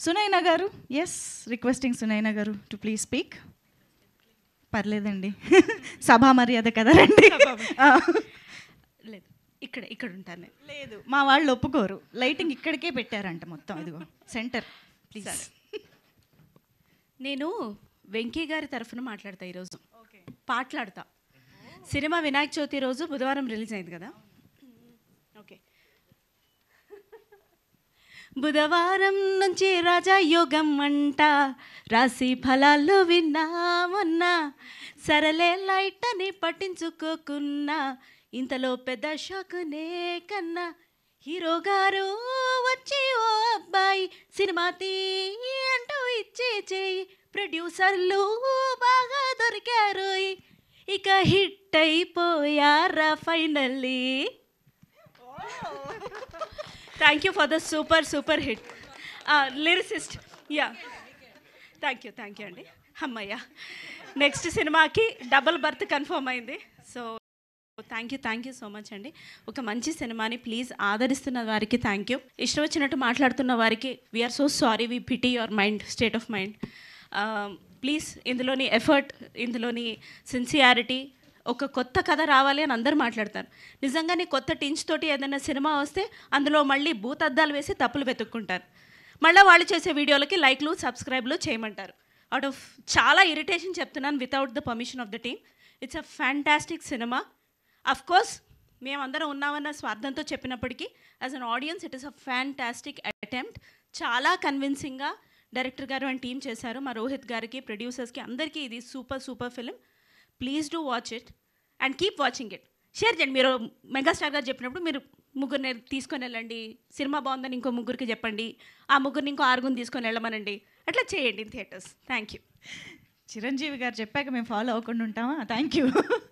సునైనా గారు, yes, requesting Sunaina గారు to please speak. పర్లేదండి, సభా మర్యాద కదా రండి. లేదు, ఇక్కడ ఉంటాను. లేదు, మా వాళ్ళు ఒప్పుకోరు. లైటింగ్ ఇక్కడికే పెట్టారంట మొత్తం, ఇదిగో సెంటర్. ప్లీజ్. నేను వెంకీ గారి తరఫున మాట్లాడతా ఈరోజు. పాటలాడతా. సినిమా వినాయక చవితి రోజు బుధవారం రిలీజ్ అయింది కదా. ఓకే. బుధవారం నుంచి రాజయోగం అంట, రాశి ఫలాలు విన్నామన్నా, సరలే లైట్ అని పట్టించుకోకున్నా, ఇంతలో పెద్ద షాకునే కన్నా, హీరో గారు వచ్చి ఓ అబ్బాయి సినిమా తీ అంటూ ఇచ్చే చేయి, ప్రొడ్యూసర్లు బాగా దొరికారు, ఇక హిట్ అయిపోయారా finally. Thank you for the super hit lyricist. Yeah, thank you అండి. అమ్మయ్య, నెక్స్ట్ సినిమాకి డబుల్ బర్త్ కన్ఫర్మ్ అయింది. So thank you so much అండి. ఒక మంచి సినిమాని ప్లీజ్ ఆదరిస్తున్న వారికి థ్యాంక్ యూ. ఇష్టం వచ్చినట్టు మాట్లాడుతున్న వారికి we are so sorry, we pity your mind, state of mind. Please ఇందులోని ఎఫర్ట్, ఇందులోని సిన్సియారిటీ, ఒక కొత్త కథ రావాలి అని అందరూ మాట్లాడతారు. నిజంగానే కొత్త టించ్ తోటి ఏదైనా సినిమా వస్తే అందులో మళ్ళీ భూతద్దాలు వేసి తప్పులు వెతుక్కుంటారు. మళ్ళీ వాళ్ళు చేసే వీడియోలకి లైక్లు సబ్స్క్రైబ్లు చేయమంటారు. అవుట్ ఆఫ్ చాలా ఇరిటేషన్ చెప్తున్నాను, without the permission of the team. It's a fantastic cinema. Of course మేమందరం ఉన్నామన్న స్వార్థంతో చెప్పినప్పటికీ as an audience it is a fantastic attempt. చాలా కన్విన్సింగ్గా డైరెక్టర్ గారు అండ్ టీమ్ చేశారు. మా రోహిత్ గారికి, ప్రొడ్యూసర్స్కి, అందరికీ ఇది super film. Please do watch it and keep watching it. Share చేయండి. మీరు మెగాస్టార్ గారు చెప్పినప్పుడు మీరు ముగ్గురిని తీసుకొని వెళ్ళండి, సినిమా బాగుందని ఇంకో ముగ్గురికి చెప్పండి, ఆ ముగ్గురిని ఇంకో ఆరుగురిని తీసుకొని వెళ్ళమనండి, అట్లా చేయండి in theatres. Thank you. Chiranjeevi గారు చెప్పాక మేము ఫాలో అవ్వకుండా ఉంటామా? Thank you.